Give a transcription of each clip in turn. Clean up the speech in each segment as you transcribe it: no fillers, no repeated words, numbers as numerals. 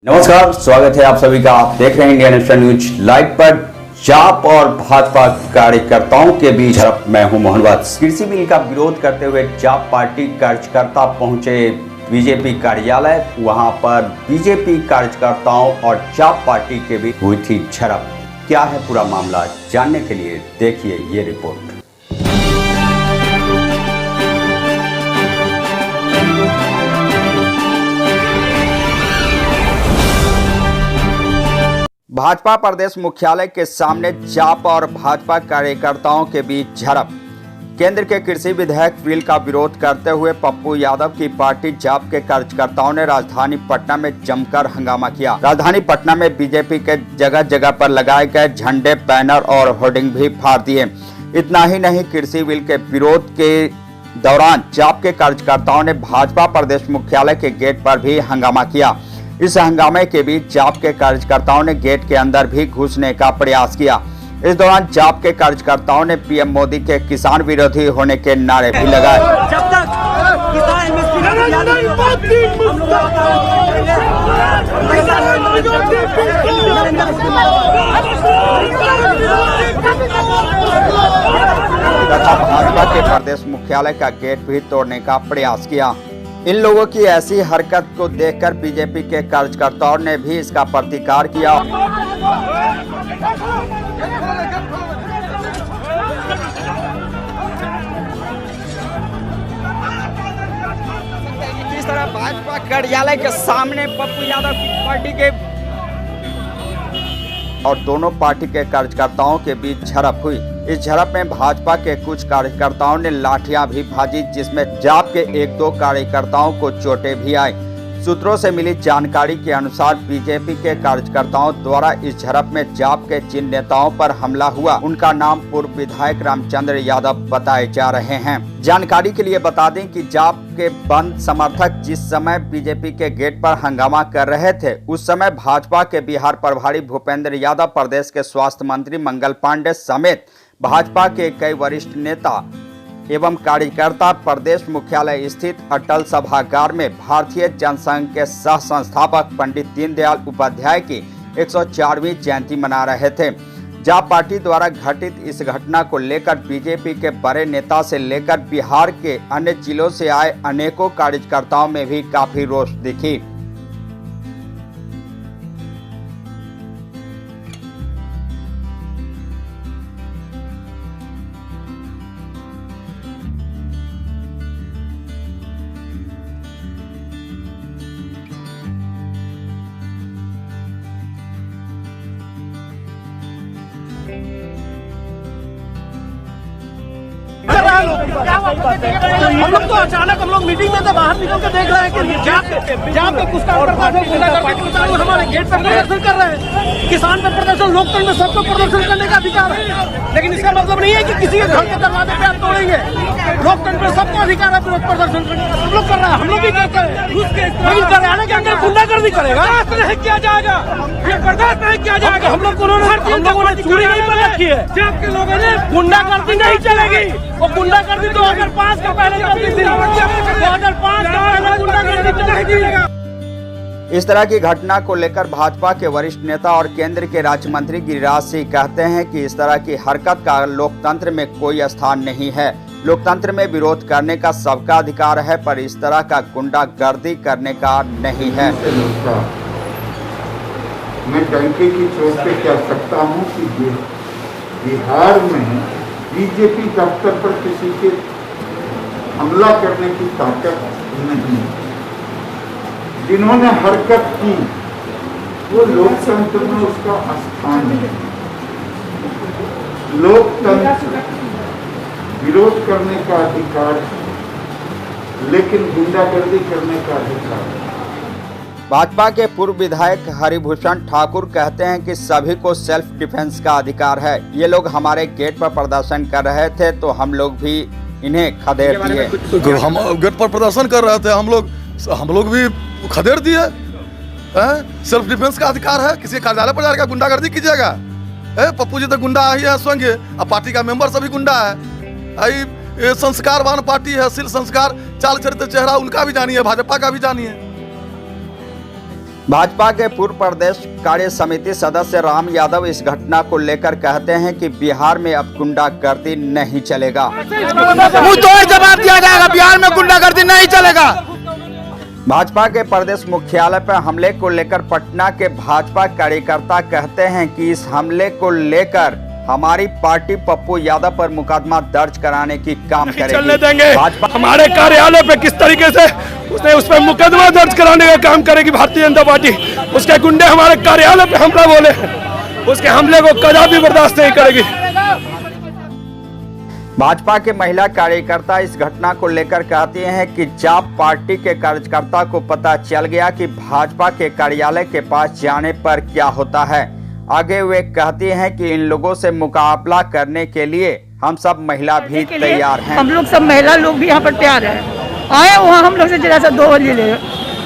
नमस्कार, स्वागत है आप सभी का। आप देख रहे हैं इंडियन नेशनल न्यूज लाइव पर। जाप और भाजपा कार्यकर्ताओं के बीच झड़प। मैं हूं मोहन वत्स। कृषि बिल का विरोध करते हुए जाप पार्टी कार्यकर्ता पहुंचे बीजेपी कार्यालय। वहां पर बीजेपी कार्यकर्ताओं और जाप पार्टी के बीच हुई थी झड़प। क्या है पूरा मामला, जानने के लिए देखिए ये रिपोर्ट। भाजपा प्रदेश मुख्यालय के सामने जाप और भाजपा कार्यकर्ताओं के बीच झड़प। केंद्र के कृषि विधेयक बिल का विरोध करते हुए पप्पू यादव की पार्टी जाप के कार्यकर्ताओं ने राजधानी पटना में जमकर हंगामा किया। राजधानी पटना में बीजेपी के जगह जगह पर लगाए गए झंडे, बैनर और होर्डिंग भी फाड़ दिए। इतना ही नहीं, कृषि बिल के विरोध के दौरान जाप के कार्यकर्ताओं ने भाजपा प्रदेश मुख्यालय के गेट पर भी हंगामा किया। इस हंगामे के बीच जाप के कार्यकर्ताओं ने गेट के अंदर भी घुसने का प्रयास किया। इस दौरान जाप के कार्यकर्ताओं ने पीएम मोदी के किसान विरोधी होने के नारे भी लगाए। जब तक किसान तथा भाजपा के प्रदेश मुख्यालय का गेट भी तोड़ने का प्रयास किया। इन लोगों की ऐसी हरकत को देखकर बीजेपी के कार्यकर्ताओं ने भी इसका प्रतिकार किया। इस तरह भाजपा कार्यालय के सामने पप्पू यादव की पार्टी के और दोनों पार्टी के कार्यकर्ताओं के बीच झड़प हुई। इस झड़प में भाजपा के कुछ कार्यकर्ताओं ने लाठियां भी भाजी, जिसमें जाप के 1-2 कार्यकर्ताओं को चोटें भी आई। सूत्रों से मिली जानकारी के अनुसार बीजेपी के कार्यकर्ताओं द्वारा इस झड़प में जाप के जिन नेताओं पर हमला हुआ, उनका नाम पूर्व विधायक रामचंद्र यादव बताए जा रहे हैं। जानकारी के लिए बता दें कि जाप के बंद समर्थक जिस समय बीजेपी के गेट पर हंगामा कर रहे थे, उस समय भाजपा के बिहार प्रभारी भूपेंद्र यादव, प्रदेश के स्वास्थ्य मंत्री मंगल पांडे समेत भाजपा के कई वरिष्ठ नेता एवं कार्यकर्ता प्रदेश मुख्यालय स्थित अटल सभागार में भारतीय जनसंघ के सह संस्थापक पंडित दीनदयाल उपाध्याय की 104वीं जयंती मना रहे थे। जाप पार्टी द्वारा घटित इस घटना को लेकर बीजेपी के बड़े नेता से लेकर बिहार के अन्य जिलों से आए अनेकों कार्यकर्ताओं में भी काफी रोष दिखी। हम लोग तो अचानक हम लोग मीटिंग में थे, बाहर निकल के देख रहे हैं कि जाप के कुछ कार्यकर्ता हमारे गेट पर प्रदर्शन कर रहे हैं। किसान पे प्रदर्शन, लोकतंत्र में सबको प्रदर्शन करने का अधिकार है, लेकिन इसका मतलब नहीं है कि किसी के घर के दरवाजे पे आप तोड़ेंगे। लोकतंत्र में सबको अधिकार है विरोध प्रदर्शन करने का। सब लोग कर रहे हैं, हम लोग भी करते हैं, लेकिन कार्यालय के अंदर गुंडागर्दी करेगा नहीं किया जाएगा, ये बर्दाश्त नहीं किया जाएगा। हम लोग ने चूड़ी नहीं पहन रखी है, जाप के लोगों ने गुंडागर्दी नहीं चलेगी। वो गुंडागर्दी 2005 का पहले करती थी, 2005 का पहले गुंडागर्दी चलेगी। इस तरह की घटना को लेकर भाजपा के वरिष्ठ नेता और केंद्र के राज्य मंत्री गिरिराज सिंह कहते हैं कि इस तरह की हरकत का लोकतंत्र में कोई स्थान नहीं है। लोकतंत्र में विरोध करने का सबका अधिकार है, पर इस तरह का गुंडागर्दी करने का नहीं है। मैं डंके की चोट पे कह सकता हूँ कि बिहार में बीजेपी दफ्तर पर किसी के हमला करने की ताकत नहीं है। जिन्होंने हरकत की वो लोकतंत्र में उसका स्थान नहीं। लोकतंत्र विरोध करने का अधिकार है, लेकिन गुंडागर्दी करने का अधिकार है। भाजपा के पूर्व विधायक हरिभूषण ठाकुर कहते हैं कि सभी को सेल्फ डिफेंस का अधिकार है। ये लोग हमारे गेट पर प्रदर्शन कर रहे थे तो हम लोग भी इन्हें खदेड़ दिए। हम गेट पर प्रदर्शन कर रहे थे, हम लोग भी खदेड़ दिए। सेल्फ डिफेंस का अधिकार है। किसी कार्यालय पर जाकर गुंडागर्दी कीजिएगा? पप्पू जी तो गुंडा ही है स्वयं, अब पार्टी का मेंबर सभी गुंडा है। ये संस्कारवान पार्टी है, शील संस्कार, चाल चरित्र, चेहरा उनका भी जानिए, भाजपा का भी जानिए। भाजपा के पूर्व प्रदेश कार्य समिति सदस्य राम यादव इस घटना को लेकर कहते हैं कि बिहार में अब गुंडागर्दी नहीं चलेगा। मुंहतोड़ जवाब दिया जाएगा, बिहार में गुंडागर्दी नहीं चलेगा। भाजपा के प्रदेश मुख्यालय पर हमले को लेकर पटना के भाजपा कार्यकर्ता कहते हैं कि इस हमले को लेकर हमारी पार्टी पप्पू यादव पर मुकदमा दर्ज कराने की काम करेगी। चलने देंगे। भाजपा हमारे कार्यालय पे किस तरीके से उसने उस पर मुकदमा दर्ज कराने का काम करेगी भारतीय जनता पार्टी। उसके गुंडे हमारे कार्यालय पे हमला बोले, उसके हमले को कदापि बर्दाश्त नहीं करेगी। भाजपा के महिला कार्यकर्ता इस घटना को लेकर कहती हैं कि जाप पार्टी के कार्यकर्ता को पता चल गया कि भाजपा के कार्यालय के पास जाने पर क्या होता है। आगे वे कहती हैं कि इन लोगों से मुकाबला करने के लिए हम सब महिला भी तैयार हैं। हम लोग सब महिला लोग भी यहाँ पर तैयार हैं। आए वहाँ हम लोग से जरा सा 2 बजे ले।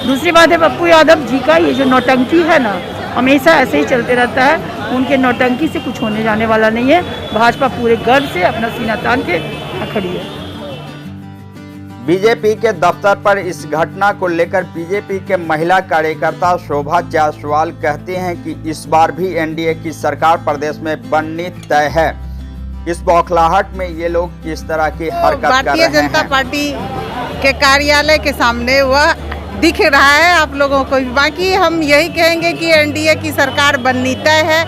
दूसरी बात है पप्पू यादव जी का ये जो नौटंकी है ना, हमेशा ऐसे ही चलते रहता है। उनके नौटंकी से कुछ होने जाने वाला नहीं है। भाजपा पूरे गर्व से अपना सीना तान के खड़ी है। बीजेपी के दफ्तर पर इस घटना को लेकर बीजेपी के महिला कार्यकर्ता शोभा जायसवाल कहती हैं कि इस बार भी एनडीए की सरकार प्रदेश में बननी तय है। इस बौखलाहट में ये लोग किस तरह की हरकत कर रहे हैं। भारतीय जनता पार्टी के कार्यालय के सामने वह दिख रहा है आप लोगों को। बाकी हम यही कहेंगे कि एनडीए की सरकार बननी तय है।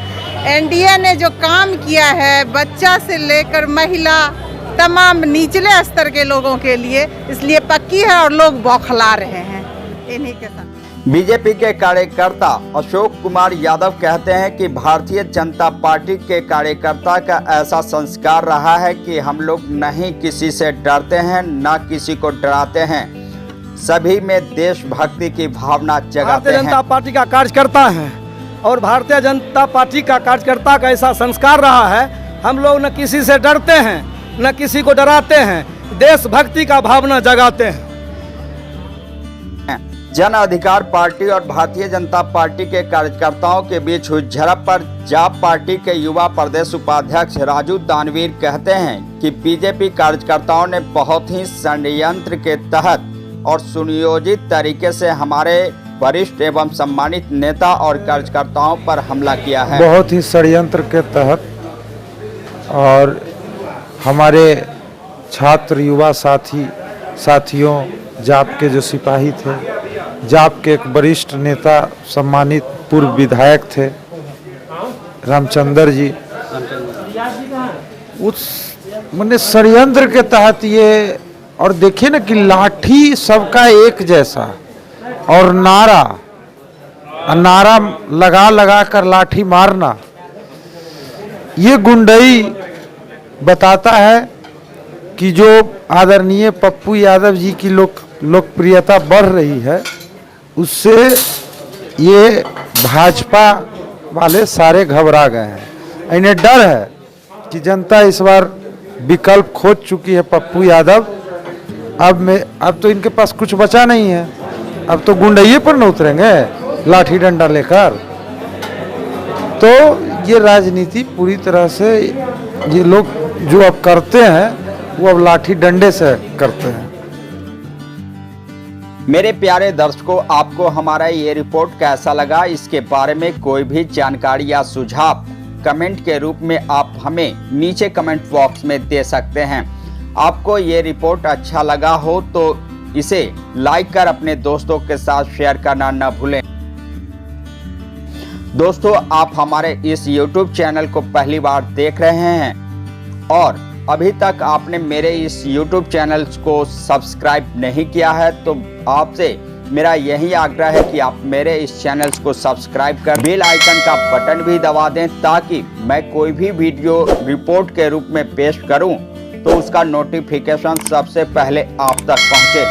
एनडीए ने जो काम किया है बच्चा से लेकर महिला तमाम निचले स्तर के लोगों के लिए, इसलिए पक्की है और लोग बौखला रहे हैं इन्हीं के साथ। बीजेपी के कार्यकर्ता अशोक कुमार यादव कहते हैं कि भारतीय जनता पार्टी के कार्यकर्ता का ऐसा संस्कार रहा है कि हम लोग नहीं किसी से डरते हैं, न किसी को डराते हैं। सभी में देशभक्ति की भावना जगाते हैं। भारतीय जनता पार्टी का कार्यकर्ता है और भारतीय जनता पार्टी का कार्यकर्ता का ऐसा संस्कार रहा है, हम लोग न किसी से डरते हैं न किसी को डराते हैं, देशभक्ति का भावना जगाते हैं। जन अधिकार पार्टी और भारतीय जनता पार्टी के कार्यकर्ताओं के बीच हुई झड़प पर जाप पार्टी के युवा प्रदेश उपाध्यक्ष राजू दानवीर कहते हैं कि बीजेपी कार्यकर्ताओं ने बहुत ही षड्यंत्र के तहत और सुनियोजित तरीके से हमारे वरिष्ठ एवं सम्मानित नेता और कार्यकर्ताओं पर हमला किया है। बहुत ही षड्यंत्र के तहत और हमारे छात्र युवा साथियों जाप के जो सिपाही थे, जाप के एक वरिष्ठ नेता सम्मानित पूर्व विधायक थे रामचंद्र जी, उस मैंने षड्यंत्र के तहत ये। और देखिए ना कि लाठी सबका एक जैसा और नारा लगा कर लाठी मारना, ये गुंडई बताता है कि जो आदरणीय पप्पू यादव जी की लोकप्रियता बढ़ रही है, उससे ये भाजपा वाले सारे घबरा गए हैं। इन्हें डर है कि जनता इस बार विकल्प खोज चुकी है पप्पू यादव। अब तो इनके पास कुछ बचा नहीं है, अब तो गुंडइये पर न उतरेंगे लाठी डंडा लेकर। तो ये राजनीति पूरी तरह से ये लोग जो अब करते हैं वो अब लाठी डंडे से करते हैं। मेरे प्यारे दर्शकों, आपको हमारा ये रिपोर्ट कैसा लगा, इसके बारे में कोई भी जानकारी या सुझाव कमेंट के रूप में आप हमें नीचे कमेंट बॉक्स में दे सकते हैं। आपको ये रिपोर्ट अच्छा लगा हो तो इसे लाइक कर अपने दोस्तों के साथ शेयर करना न भूलें। दोस्तों, आप हमारे इस YouTube चैनल को पहली बार देख रहे हैं और अभी तक आपने मेरे इस YouTube चैनल को सब्सक्राइब नहीं किया है, तो आपसे मेरा यही आग्रह है कि आप मेरे इस चैनल को सब्सक्राइब कर बेल आइकन का बटन भी दबा दें, ताकि मैं कोई भी वीडियो रिपोर्ट के रूप में पेश करूं तो उसका नोटिफिकेशन सबसे पहले आप तक पहुंचे।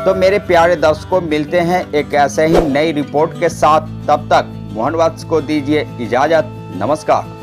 तो मेरे प्यारे दर्शकों, मिलते हैं एक ऐसे ही नई रिपोर्ट के साथ। तब तक मोहन वत्स को दीजिए इजाजत। नमस्कार।